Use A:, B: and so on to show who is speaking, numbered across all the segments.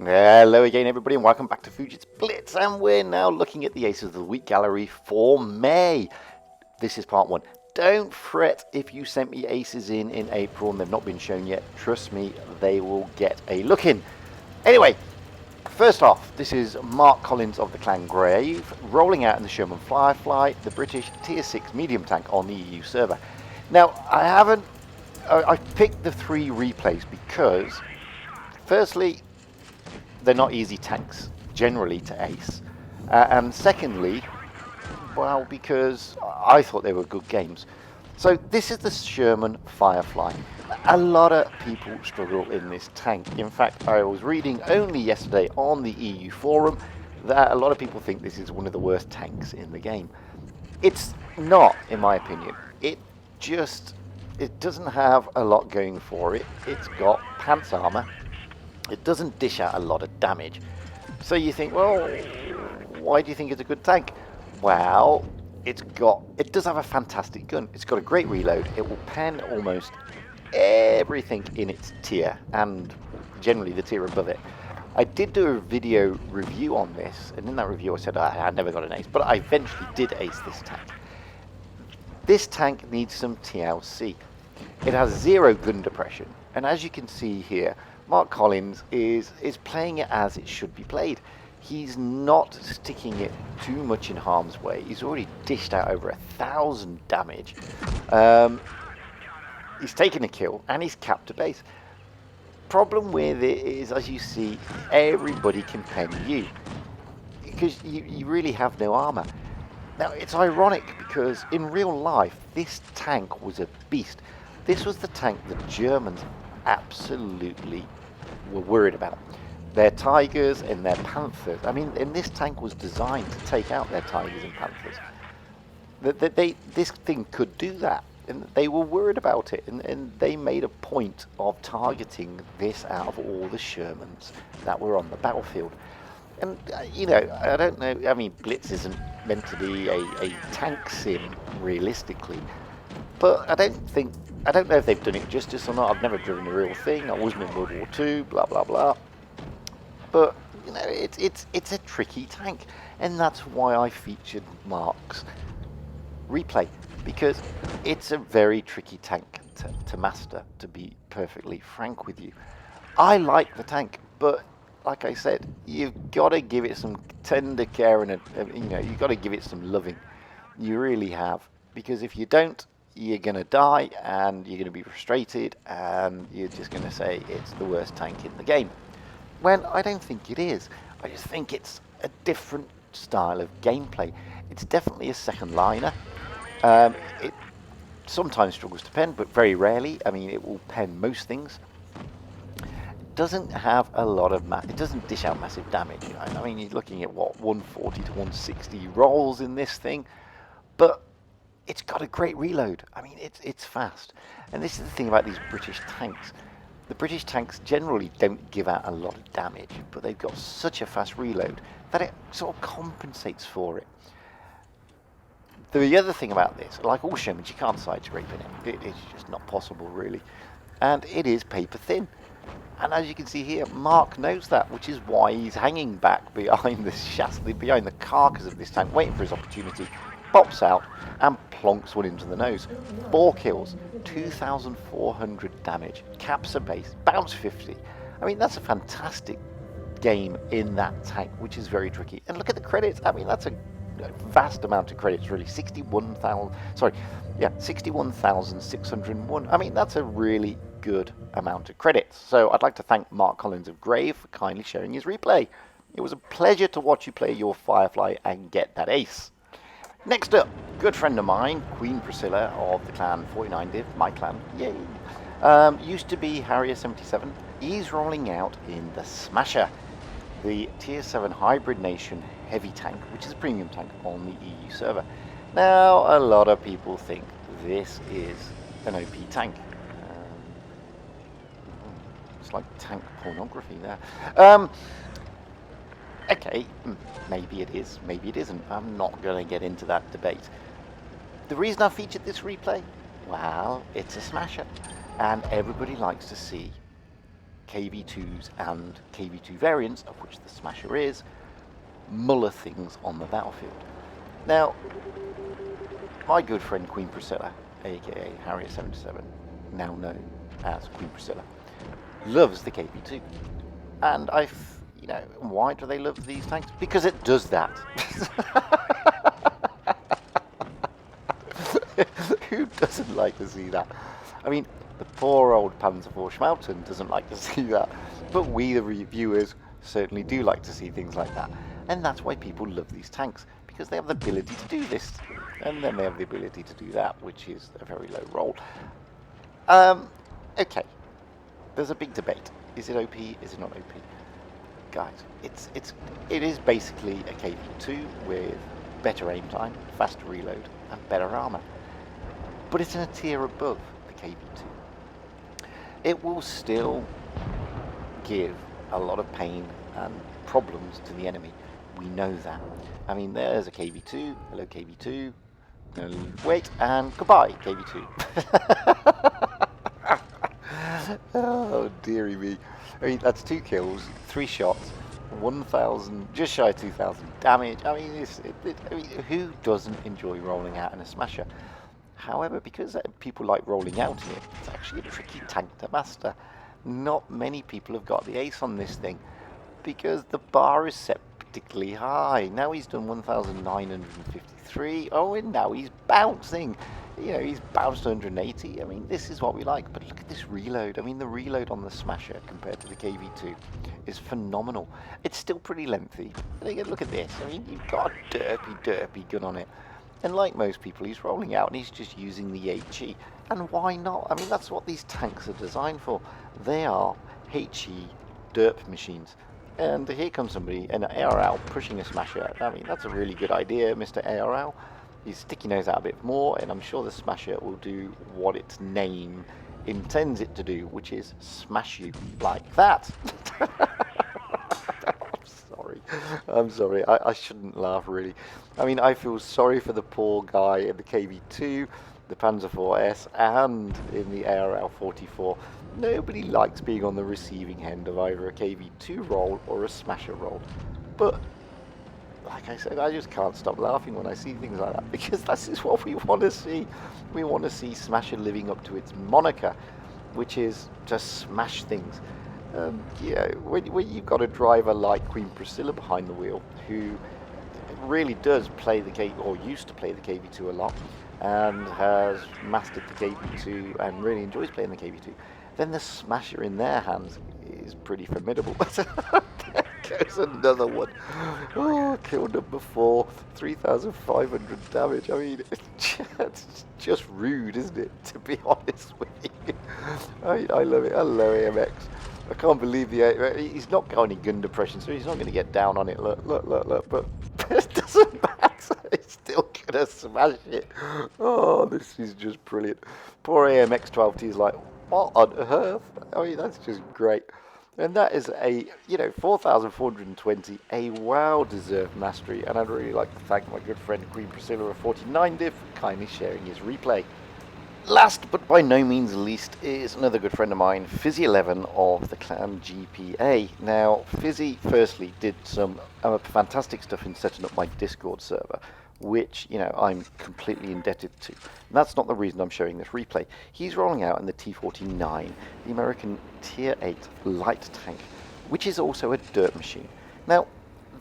A: Hello again everybody and welcome back to Fujit's Blitz, and we're now looking at the Aces of the Week gallery for May. This is part one. Don't fret if you sent me Aces in April and they've not been shown yet. Trust me, they will get a look in. Anyway, first off, this is Mark Collins of the Clan Grave rolling out in the Sherman Firefly, the British Tier 6 medium tank on the EU server. Now, I've picked the three replays because, firstly, they're not easy tanks, generally, to ace. And secondly, well, because I thought they were good games. So this is the Sherman Firefly. A lot of people struggle in this tank. In fact, I was reading only yesterday on the EU forum that a lot of people think this is one of the worst tanks in the game. It's not, in my opinion. It doesn't have a lot going for it. It's got pants armor. It doesn't dish out a lot of damage. So you think, well, why do you think it's a good tank? Well, it does have a fantastic gun. It's got a great reload. It will pen almost everything in its tier, and generally the tier above it. I did do a video review on this, and in that review I said I never got an ace, but I eventually did ace this tank. This tank needs some TLC. It has 0 gun depression, and as you can see here, Mark Collins is playing it as it should be played. He's not sticking it too much in harm's way. He's already dished out over 1,000 damage. He's taken a kill and he's capped a base. Problem with it is, as you see, everybody can pen you because you really have no armor. Now, it's ironic because in real life, this tank was a beast. This was the tank the Germans absolutely were worried about. Their Tigers and their Panthers. I mean, and this tank was designed to take out their Tigers and Panthers. This thing could do that, and they were worried about it, and they made a point of targeting this out of all the Shermans that were on the battlefield. And, you know, I don't know, I mean, Blitz isn't meant to be a tank sim, realistically, but I don't know if they've done it justice or not. I've never driven a real thing. I wasn't in World War II, blah, blah, blah. But, you know, it's a tricky tank. And that's why I featured Mark's replay. Because it's a very tricky tank to master, to be perfectly frank with you. I like the tank, but like I said, you've got to give it some tender care and, you know, you've got to give it some loving. You really have. Because if you don't, you're going to die and you're going to be frustrated and you're just going to say it's the worst tank in the game. When I don't think it is. I just think it's a different style of gameplay. It's definitely a second liner. It sometimes struggles to pen, but very rarely. I mean, it will pen most things. It doesn't have a lot of it doesn't dish out massive damage. You know? I mean, you're looking at what, 140 to 160 rolls in this thing, but it's got a great reload. I mean, it's fast. And this is the thing about these British tanks. The British tanks generally don't give out a lot of damage, but they've got such a fast reload that it sort of compensates for it. The other thing about this, like all Shermans, you can't side scrape in it. It's just not possible, really. And it is paper thin. And as you can see here, Mark knows that, which is why he's hanging back behind the chassis, behind the carcass of this tank, waiting for his opportunity. Pops out and plonks one into the nose. 4 kills, 2,400 damage, caps a base, bounce 50. I mean, that's a fantastic game in that tank, which is very tricky. And look at the credits. I mean, that's a vast amount of credits, really. 61,601. I mean, that's a really good amount of credits. So I'd like to thank Mark Collins of Grave for kindly sharing his replay. It was a pleasure to watch you play your Firefly and get that ace. Next up, good friend of mine, Queen Priscilla of the clan 49div, my clan, yay. Used to be Harrier 77. He's rolling out in the Smasher, the Tier 7 Hybrid Nation heavy tank, which is a premium tank on the EU server. Now, a lot of people think this is an OP tank. It's like tank pornography there. Okay, maybe it is, maybe it isn't. I'm not going to get into that debate. The reason I featured this replay? Well, it's a smasher. And everybody likes to see KV2s and KV2 variants, of which the Smasher is, muller things on the battlefield. Now, my good friend Queen Priscilla, aka Harriet 77, now known as Queen Priscilla, loves the KV2. And why do they love these tanks? Because it does that. Who doesn't like to see that? I mean, the poor old Panzer IV Schmalten doesn't like to see that, but we, the reviewers, certainly do like to see things like that. And that's why people love these tanks, because they have the ability to do this, and then they have the ability to do that, which is a very low roll. Okay, there's a big debate. Is it OP? Is it not OP? Guys, it is basically a KV2 with better aim time, faster reload, and better armor. But it's in a tier above the KV2. It will still give a lot of pain and problems to the enemy. We know that. I mean, there's a KV2. Hello, KV2. Wait, and goodbye, KV2. Oh, dearie me. I mean, that's 2 kills, 3 shots, 1,000, just shy of 2,000 damage. I mean, who doesn't enjoy rolling out in a Smasher? However, because people like rolling out in it, it's actually a tricky tank to master. Not many people have got the ace on this thing, because the bar is set particularly high. Now he's done 1,953. Oh, and now he's bouncing. He's bounced 180. I mean, this is what we like. But look at this reload. I mean, the reload on the Smasher compared to the KV2 is phenomenal. It's still pretty lengthy. But again, look at this. I mean, you've got a derpy gun on it. And like most people, he's rolling out and he's just using the HE. And why not? I mean, that's what these tanks are designed for. They are HE derp machines. And here comes somebody, an ARL, pushing a Smasher. I mean, that's a really good idea, Mr. ARL. He's sticking nose out a bit more, and I'm sure the Smasher will do what its name intends it to do, which is smash you like that. I'm sorry. I shouldn't laugh, really. I mean, I feel sorry for the poor guy in the KV2, the Panzer IVS, and in the ARL 44. Nobody likes being on the receiving end of either a KV2 roll or a Smasher roll. But like I said, I just can't stop laughing when I see things like that, because this is what we want to see. We want to see Smasher living up to its moniker, which is to smash things. When you've got a driver like Queen Priscilla behind the wheel, who really does play the or used to play the KV2 a lot, and has mastered the KV2 and really enjoys playing the KV2, then the Smasher in their hands is pretty formidable. There goes another one. Oh, kill number 4, 3,500 damage. I mean, it's just rude, isn't it, to be honest with you? I love it. Hello, AMX. I can't believe he's not got any gun depression, so he's not going to get down on it. Look. But it doesn't matter. He's still going to smash it. Oh, this is just brilliant. Poor AMX12T is like, what on earth? I mean, that's just great. And that is 4,420, a well-deserved mastery. And I'd really like to thank my good friend Queen Priscilla of 49diff for kindly sharing his replay. Last but by no means least is another good friend of mine, Fizzy11 of the Clan GPA. Now, Fizzy firstly did some fantastic stuff in setting up my Discord server, which, I'm completely indebted to. And that's not the reason I'm showing this replay. He's rolling out in the T-49, the American Tier 8 light tank, which is also a dirt machine. Now,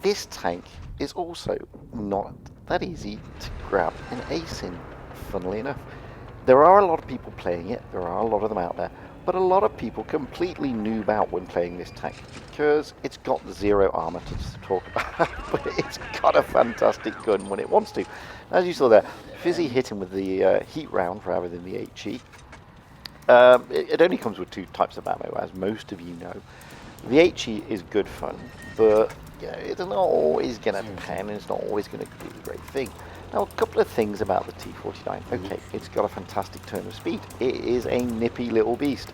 A: this tank is also not that easy to grab an ace in, funnily enough. There are a lot of people playing it, there are a lot of them out there, but a lot of people completely noob out when playing this tank, because it's got 0 armor to talk about, but it's got a fantastic gun when it wants to. As you saw there, Fizzy hit him with the heat round rather than the HE. It only comes with 2 types of ammo, as most of you know. The HE is good fun, but it's not always going to pen, and it's not always going to be a great thing. Now, a couple of things about the T-49. Okay, it's got a fantastic turn of speed. It is a nippy little beast,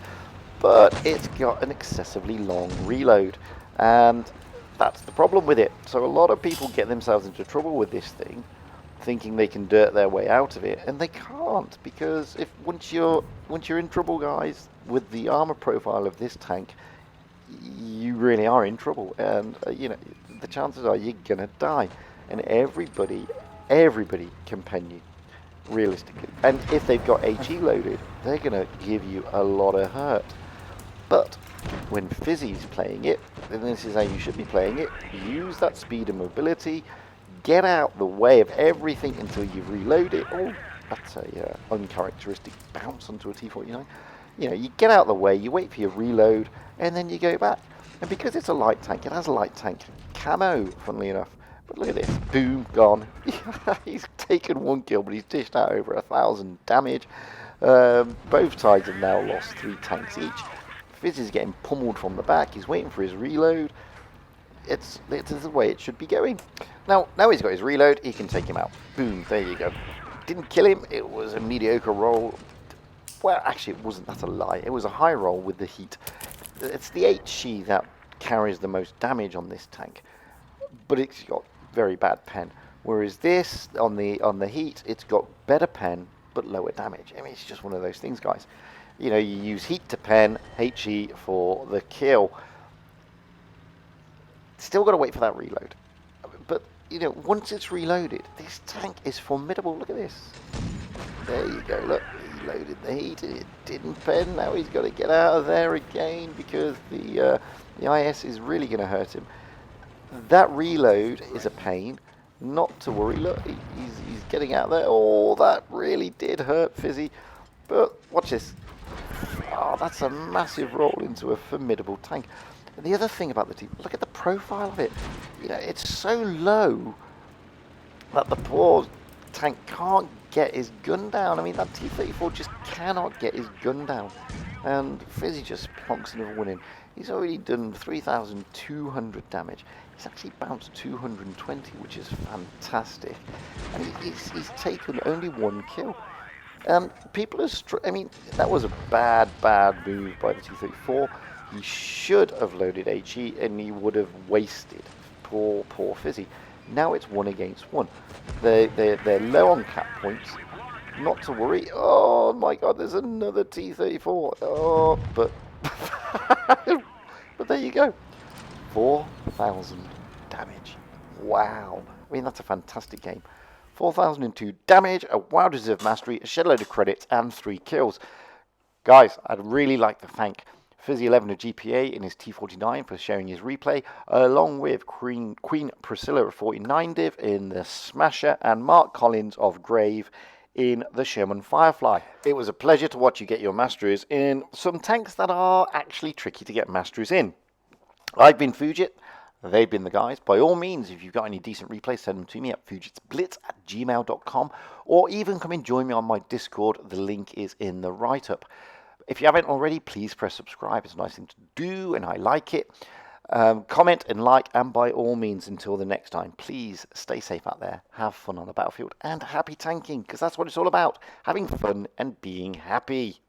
A: but it's got an excessively long reload, and that's the problem with it. So a lot of people get themselves into trouble with this thing, thinking they can dirt their way out of it, and they can't, because once you're in trouble, guys, with the armor profile of this tank, you really are in trouble, and you know the chances are you're gonna die, and everybody can pen you realistically. And if they've got HE loaded, they're gonna give you a lot of hurt. But when Fizzy's playing it, then this is how you should be playing it. Use that speed and mobility. Get out the way of everything until you've reloaded. Oh, that's a uncharacteristic bounce onto a T-49. You know, you get out the way, you wait for your reload, and then you go back. And because it's a light tank, it has a light tank camo, funnily enough. But look at this, boom, gone. He's taken 1 kill, but he's dished out over 1,000 damage. Both sides have now lost 3 tanks each. Fizz is getting pummeled from the back. He's waiting for his reload. It's the way it should be going. Now he's got his reload. He can take him out. Boom, there you go. Didn't kill him. It was a mediocre roll. Well, actually, it wasn't. That's a lie. It was a high roll with the heat. It's the HE that carries the most damage on this tank, but it's got very bad pen. Whereas this, on the heat, it's got better pen but lower damage. I mean, it's just one of those things, guys. You know, you use heat to pen, HE for the kill. Still got to wait for that reload. But, you know, once it's reloaded, this tank is formidable. Look at this. There you go, look. He loaded the heat and it didn't pen. Now he's got to get out of there again because the IS is really going to hurt him. That reload is a pain. Not to worry. Look, he's getting out there. Oh, that really did hurt Fizzy. But watch this. Oh, that's a massive roll into a formidable tank. And the other thing about the team, look at the profile of it. You know, it's so low that the poor tank can't get his gun down. I mean, that T-34 just cannot get his gun down. And Fizzy just plonks another one in. He's already done 3,200 damage. He's actually bounced 220, which is fantastic. And he's taken only 1 kill. People are... I mean, that was a bad move by the T-34. He should have loaded HE and he would have wasted. Poor Fizzy. Now it's 1 against 1. They're low on cap points. Not to worry. Oh my god, there's another T-34. Oh, but... but there you go. 4,000 damage. Wow. I mean, that's a fantastic game. 4,002 damage, a well-deserved mastery, a shed load of credits, and 3 kills. Guys, I'd really like to thank Fizzy11 of GPA in his T49 for sharing his replay, along with Queen Priscilla of 49 Div in the Smasher, and Mark Collins of Grave in the Sherman Firefly. It was a pleasure to watch you get your masteries in some tanks that are actually tricky to get masteries in. I've been Fujit, they've been the guys. By all means, if you've got any decent replays, send them to me at fujitsblitz@gmail.com, or even come and join me on my Discord. The link is in the write-up. If you haven't already, please press subscribe. It's a nice thing to do, and I like it. Comment and like, and by all means, until the next time, please stay safe out there, have fun on the battlefield, and happy tanking, because that's what it's all about, having fun and being happy.